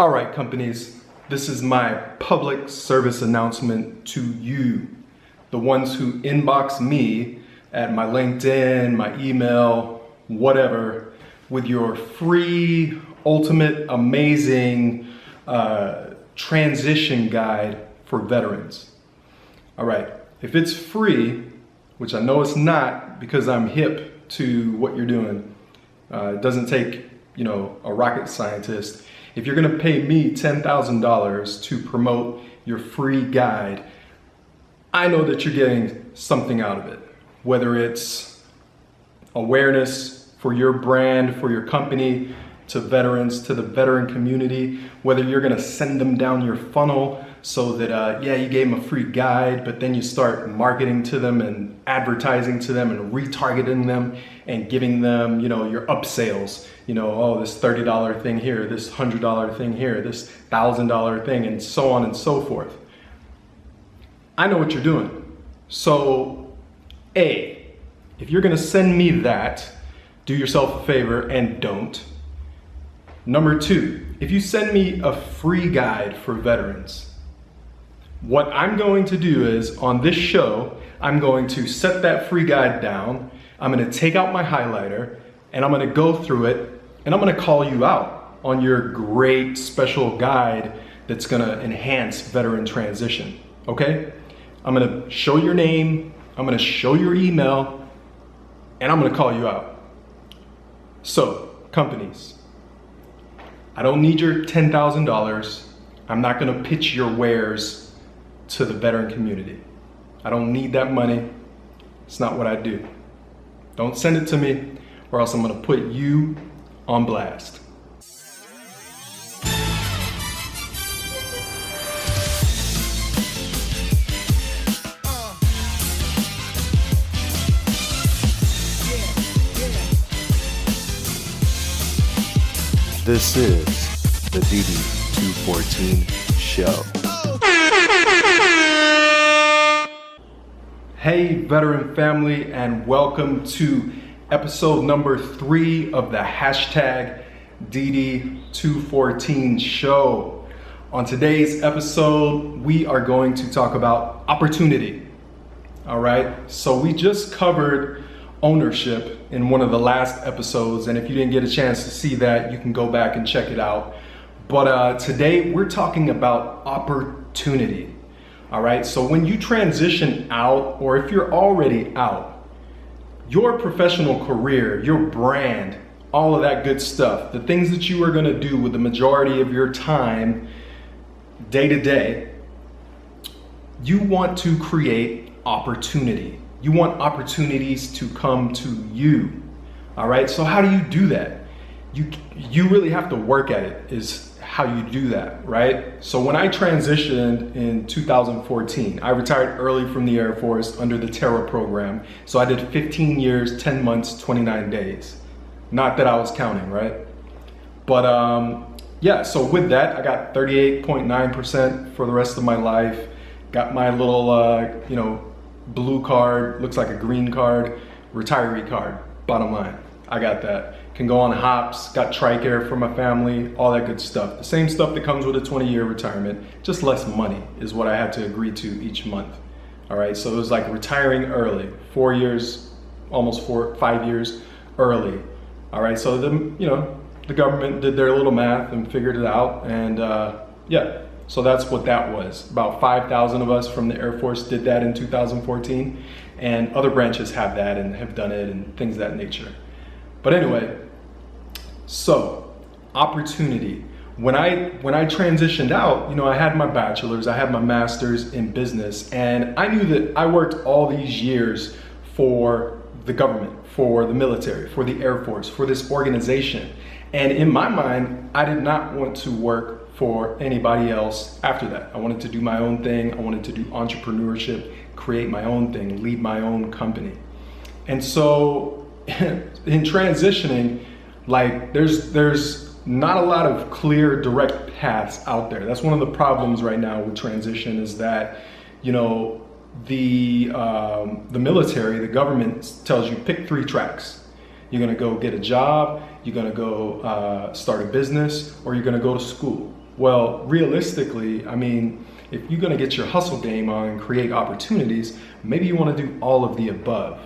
All right, companies, this is my public service announcement to you, the ones who inbox me at my LinkedIn, my email, whatever, with your free, ultimate, amazing transition guide for veterans. All right, if it's free, which I know it's not because I'm hip to what you're doing, it doesn't take, a rocket scientist. If you're gonna pay me $10,000 to promote your free guide, I know that you're getting something out of it. Whether it's awareness for your brand, for your company, to veterans, to the veteran community, whether you're gonna send them down your funnel so that, you gave them a free guide, but then you start marketing to them and advertising to them and retargeting them and giving them, your upsales. This $30 thing here, this $100 thing here, this $1,000 thing, and so on and so forth. I know what you're doing. So, A, if you're gonna send me that, do yourself a favor and don't. Number two, if you send me a free guide for veterans, what I'm going to do is, on this show, I'm going to set that free guide down, I'm gonna take out my highlighter, and I'm gonna go through it, and I'm gonna call you out on your great special guide that's gonna enhance veteran transition, okay? I'm gonna show your name, I'm gonna show your email, and I'm gonna call you out. So, companies, I don't need your $10,000. I'm not gonna pitch your wares to the veteran community. I don't need that money. It's not what I do. Don't send it to me, or else I'm gonna put you on blast. This is the DD214 show. Hey veteran family, and welcome to episode number 3 of the hashtag DD214 show. On today's episode, we are going to talk about opportunity. All right, so we just covered ownership in one of the last episodes, and if you didn't get a chance to see that, you can go back and check it out. But today we're talking about opportunity. All right, so when you transition out, or if you're already out, your professional career, your brand, all of that good stuff, the things that you are gonna do with the majority of your time, day to day, you want to create opportunity. You want opportunities to come to you. All right, so how do you do that? You really have to work at it, is how you do that, right? So when I transitioned in 2014, I retired early from the Air Force under the Terra program. So I did 15 years, 10 months, 29 days. Not that I was counting, right? But so with that, I got 38.9% for the rest of my life. Got my little, blue card, looks like a green card, retiree card, bottom line. I got that. Can go on hops, got TRICARE for my family, all that good stuff. The same stuff that comes with a 20-year retirement, just less money is what I had to agree to each month. All right, so it was like retiring early, 4 years, almost 5 years early. All right, so the government did their little math and figured it out, and so that's what that was. About 5,000 of us from the Air Force did that in 2014, and other branches have that and have done it and things of that nature. But anyway, so opportunity. When I transitioned out, I had my bachelor's, I had my master's in business, and I knew that I worked all these years for the government, for the military, for the Air Force, for this organization. And in my mind, I did not want to work for anybody else after that. I wanted to do my own thing. I wanted to do entrepreneurship, create my own thing, lead my own company. And so in transitioning, there's not a lot of clear, direct paths out there. That's one of the problems right now with transition, is that, the military, the government tells you pick 3 tracks. You're gonna go get a job, you're gonna go start a business, or you're gonna go to school. Well, realistically, I mean, if you're gonna get your hustle game on and create opportunities, maybe you wanna do all of the above.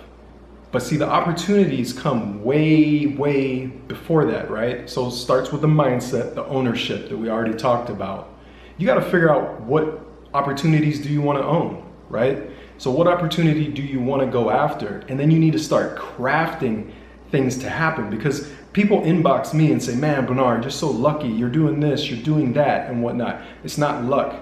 But see, the opportunities come way, way before that, right? So it starts with the mindset, the ownership that we already talked about. You gotta figure out what opportunities do you wanna own, right? So what opportunity do you wanna go after? And then you need to start crafting things to happen, because people inbox me and say, man, Bernard, you're so lucky, you're doing this, you're doing that, and whatnot. It's not luck,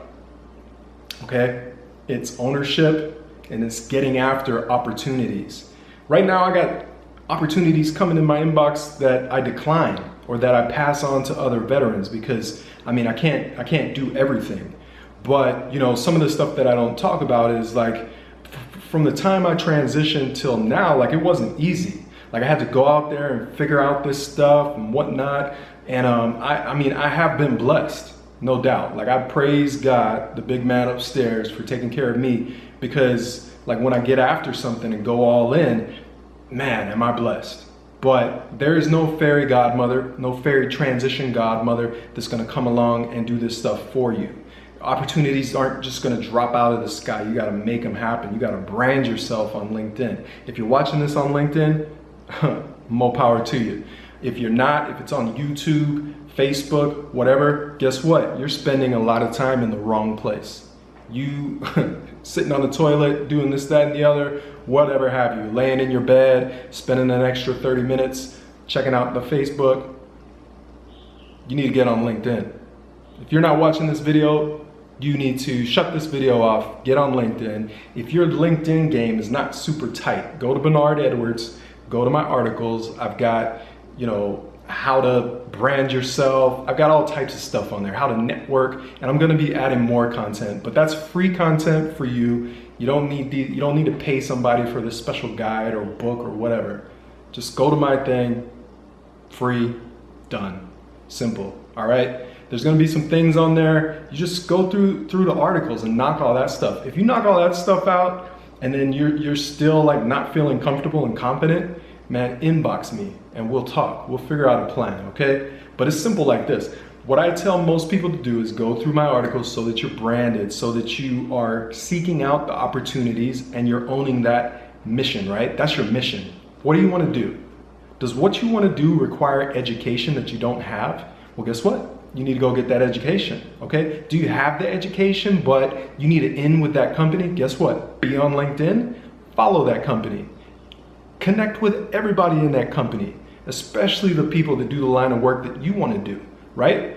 okay? It's ownership, and it's getting after opportunities. Right now, I got opportunities coming in my inbox that I decline or that I pass on to other veterans, because I mean, I can't do everything. But you know, some of the stuff that I don't talk about is like, from the time I transitioned till now, like it wasn't easy. Like I had to go out there and figure out this stuff and whatnot. And I mean, I have been blessed, no doubt. Like I praise God, the big man upstairs, for taking care of me, because like when I get after something and go all in, man, am I blessed. But there is no fairy godmother, no fairy transition godmother that's gonna come along and do this stuff for you. Opportunities aren't just gonna drop out of the sky. You gotta make them happen. You gotta brand yourself on LinkedIn. If you're watching this on LinkedIn, more power to you. If you're not, if it's on YouTube, Facebook, whatever, guess what? You're spending a lot of time in the wrong place. You sitting on the toilet, doing this, that, and the other, whatever have you, laying in your bed, spending an extra 30 minutes checking out the Facebook. You need to get on LinkedIn. If you're not watching this video, you need to shut this video off, get on LinkedIn. If your LinkedIn game is not super tight, go to Bernard Edwards, go to my articles. I've got, you know, how to brand yourself. I've got all types of stuff on there, how to network, and I'm gonna be adding more content, but that's free content for you. You don't need to pay somebody for this special guide or book or whatever. Just go to my thing, free, done, simple, all right? There's gonna be some things on there. You just go through the articles and knock all that stuff. If you knock all that stuff out and then you're still like not feeling comfortable and confident, man, inbox me and we'll talk. We'll figure out a plan, okay? But it's simple like this. What I tell most people to do is go through my articles so that you're branded, so that you are seeking out the opportunities and you're owning that mission, right? That's your mission. What do you want to do? Does what you want to do require education that you don't have? Well, guess what? You need to go get that education, okay? Do you have the education, but you need to in with that company? Guess what? Be on LinkedIn, follow that company. Connect with everybody in that company, especially the people that do the line of work that you want to do, right?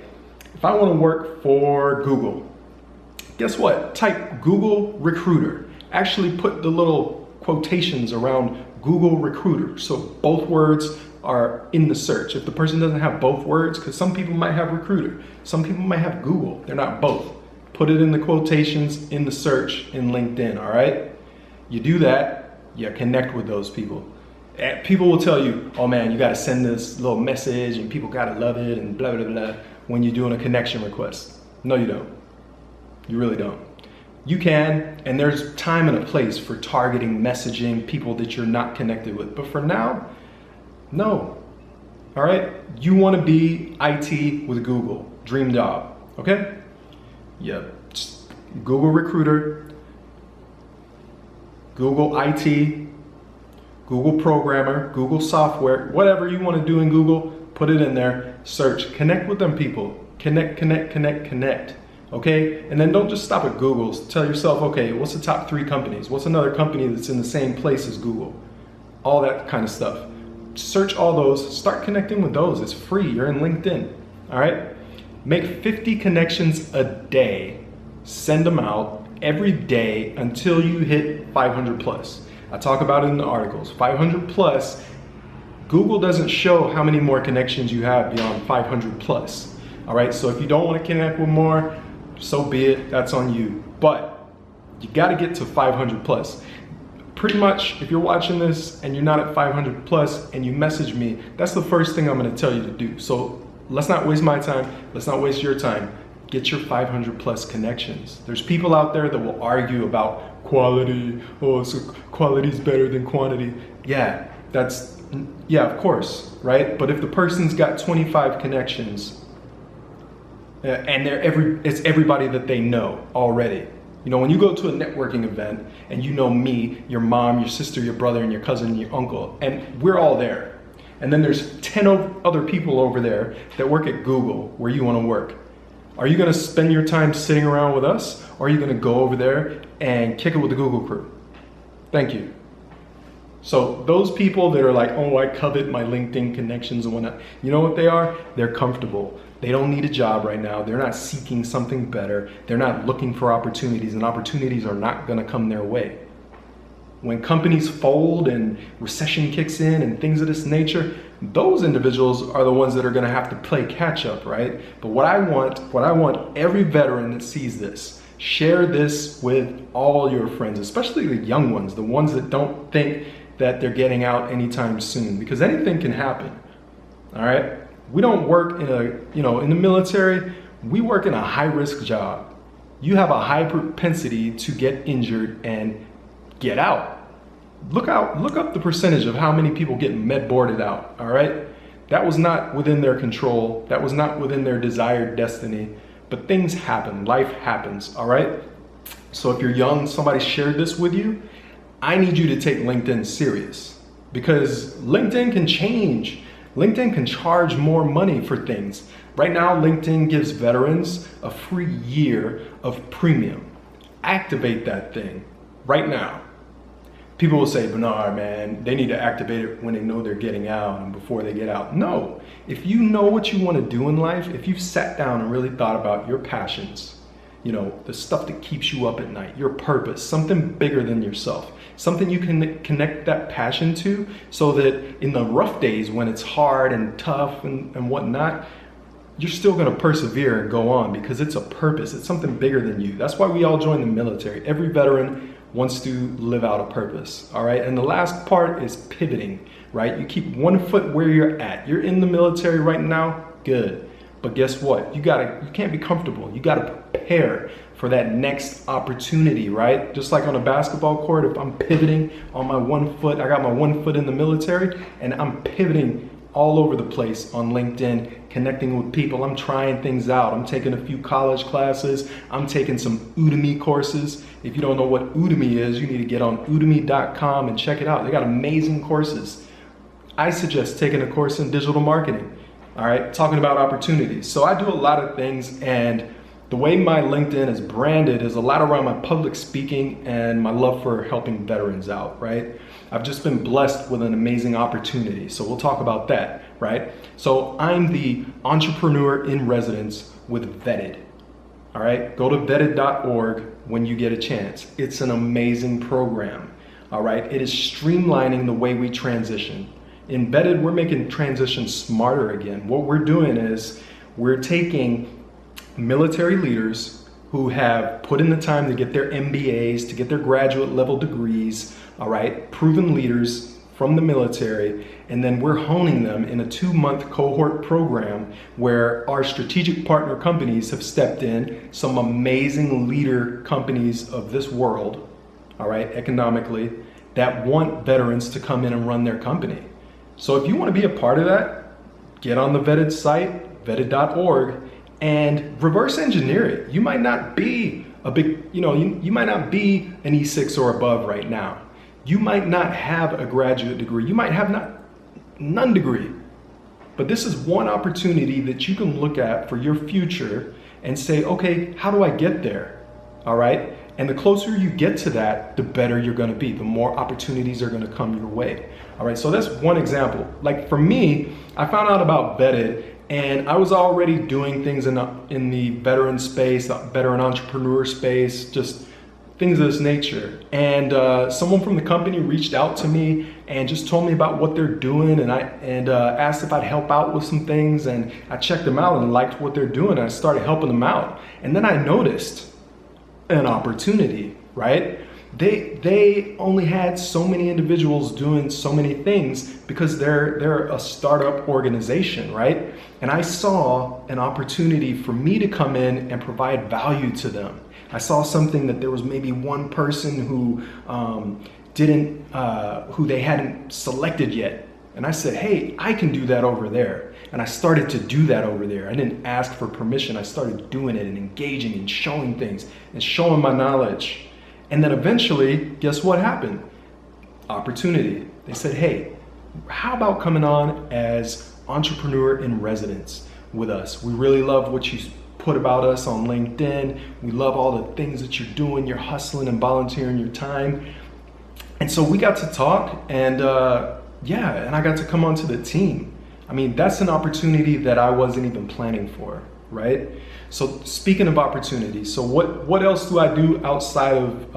If I want to work for Google, guess what? Type Google Recruiter. Actually put the little quotations around Google Recruiter, so both words are in the search. If the person doesn't have both words, because some people might have recruiter, some people might have Google, they're not both. Put it in the quotations in the search in LinkedIn, all right? You do that, you connect with those people. And people will tell you, oh man, you gotta send this little message and people gotta love it and blah, blah, blah, when you're doing a connection request. No, you don't. You really don't. You can, and there's time and a place for targeting messaging people that you're not connected with. But for now, no. All right? You want to be IT with Google. Dream job. Okay? Yeah. Just Google Recruiter, Google IT, Google Programmer, Google Software, whatever you want to do in Google, put it in there. Search. Connect with them people. Connect, connect, connect, connect. Okay? And then don't just stop at Google. Tell yourself, okay, what's the top 3 companies? What's another company that's in the same place as Google? All that kind of stuff. Search all those, start connecting with those. It's free, you're in LinkedIn, all right? Make 50 connections a day, send them out every day until you hit 500 plus. I talk about it in the articles. 500 plus, Google doesn't show how many more connections you have beyond 500 plus, all right? So if you don't want to connect with more, so be it, that's on you. But you gotta get to 500 plus. Pretty much, if you're watching this and you're not at 500 plus and you message me, that's the first thing I'm gonna tell you to do. So let's not waste my time, let's not waste your time. Get your 500 plus connections. There's people out there that will argue about quality, oh, so quality's better than quantity. Yeah, of course, right? But if the person's got 25 connections, And it's everybody that they know already. You know, when you go to a networking event and you know me, your mom, your sister, your brother, and your cousin, and your uncle, and we're all there. And then there's 10 other people over there that work at Google where you want to work. Are you going to spend your time sitting around with us, or are you going to go over there and kick it with the Google crew? Thank you. So those people that are like, oh, I covet my LinkedIn connections and whatnot, you know what they are? They're comfortable. They don't need a job right now. They're not seeking something better. They're not looking for opportunities, and opportunities are not going to come their way. When companies fold and recession kicks in and things of this nature, those individuals are the ones that are going to have to play catch up, right? But what I want every veteran that sees this, share this with all your friends, especially the young ones, the ones that don't think that they're getting out anytime soon, because anything can happen. All right? We don't work in the military, we work in a high risk job. You have a high propensity to get injured and get out. Look up the percentage of how many people get med boarded out, all right? That was not within their control. That was not within their desired destiny, but things happen, life happens, all right? So if you're young, somebody shared this with you, I need you to take LinkedIn serious, because LinkedIn can change. LinkedIn can charge more money for things. Right now, LinkedIn gives veterans a free year of premium. Activate that thing right now. People will say, Bernard, man, they need to activate it when they know they're getting out and before they get out. No, if you know what you want to do in life, if you've sat down and really thought about your passions, you know, the stuff that keeps you up at night, your purpose, something bigger than yourself, something you can connect that passion to, so that in the rough days when it's hard and tough and whatnot, you're still going to persevere and go on, because it's a purpose. It's something bigger than you. That's why we all join the military. Every veteran wants to live out a purpose. All right. And the last part is pivoting, right? You keep one foot where you're at. You're in the military right now. Good. But guess what? You can't be comfortable. You got to prepare for that next opportunity, right? Just like on a basketball court, if I'm pivoting on my one foot, I got my one foot in the military, and I'm pivoting all over the place on LinkedIn, connecting with people. I'm trying things out. I'm taking a few college classes. I'm taking some Udemy courses. If you don't know what Udemy is, you need to get on udemy.com and check it out. They got amazing courses. I suggest taking a course in digital marketing. All right, talking about opportunities. So I do a lot of things, and the way my LinkedIn is branded is a lot around my public speaking and my love for helping veterans out, right? I've just been blessed with an amazing opportunity. So we'll talk about that, right? So I'm the entrepreneur in residence with Vetted. All right, go to vetted.org when you get a chance. It's an amazing program. All right, it is streamlining the way we transition. In Vetted, we're making transition smarter again. What we're doing is we're taking military leaders who have put in the time to get their MBAs, to get their graduate level degrees, all right, proven leaders from the military, and then we're honing them in a 2-month cohort program where our strategic partner companies have stepped in, some amazing leader companies of this world, all right, economically, that want veterans to come in and run their company. So if you want to be a part of that, get on the Vetted site, vetted.org, and reverse engineer it. You might not be a big, you might not be an E6 or above right now. You might not have a graduate degree. You might have none degree. But this is one opportunity that you can look at for your future and say, okay, how do I get there? All right. And the closer you get to that, the better you're going to be. The more opportunities are going to come your way. All right. So that's one example. Like for me, I found out about Vetted, and I was already doing things in the veteran space, the veteran entrepreneur space, just things of this nature. And someone from the company reached out to me and just told me about what they're doing, and asked if I'd help out with some things. And I checked them out and liked what they're doing. And I started helping them out. And then I noticed an opportunity, right? They only had so many individuals doing so many things because they're a startup organization, right? And I saw an opportunity for me to come in and provide value to them. I saw something that there was maybe one person who who they hadn't selected yet. And I said, hey, I can do that over there. And I started to do that over there. I didn't ask for permission. I started doing it and engaging and showing things and showing my knowledge. And then eventually, guess what happened? Opportunity. They said, hey, how about coming on as entrepreneur in residence with us? We really love what you put about us on LinkedIn. We love all the things that you're doing. You're hustling and volunteering your time. And so we got to talk, and and I got to come onto the team. I mean, that's an opportunity that I wasn't even planning for, right? So speaking of opportunities, so what else do I do outside of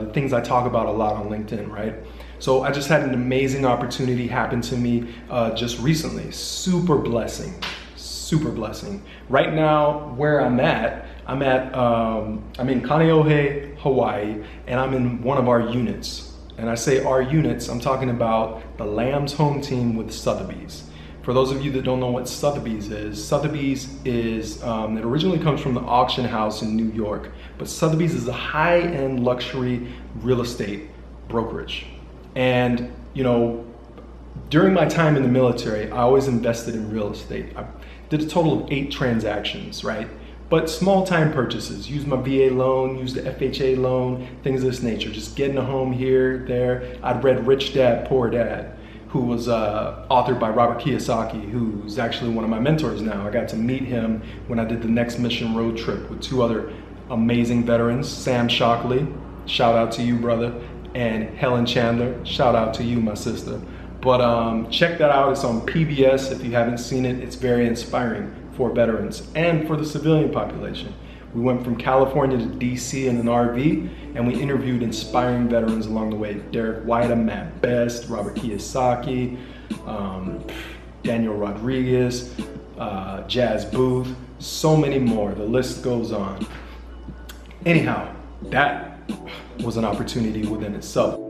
the things I talk about a lot on LinkedIn, right? So I just had an amazing opportunity happen to me just recently. Super blessing. Right now, where I'm in Kaneohe, Hawaii, and I'm in one of our units. And I say our units, I'm talking about the Lambs home team with Sotheby's. For those of you that don't know what Sotheby's is it originally comes from the auction house in New York, but Sotheby's is a high-end luxury real estate brokerage. And, you know, during my time in the military, I always invested in real estate. I did a total of 8 transactions, right? But small time purchases, used my VA loan, used the FHA loan, things of this nature, just getting a home here, there. I'd read Rich Dad, Poor Dad, who was authored by Robert Kiyosaki, who's actually one of my mentors now. I got to meet him when I did the Next Mission road trip with 2 other amazing veterans, Sam Shockley, shout out to you, brother, and Helen Chandler, shout out to you, my sister. But check that out, it's on PBS. If you haven't seen it, it's very inspiring for veterans and for the civilian population. We went from California to DC in an RV, and we interviewed inspiring veterans along the way. Derek White, Matt Best, Robert Kiyosaki, Daniel Rodriguez, Jazz Booth, so many more. The list goes on. Anyhow, that was an opportunity within itself.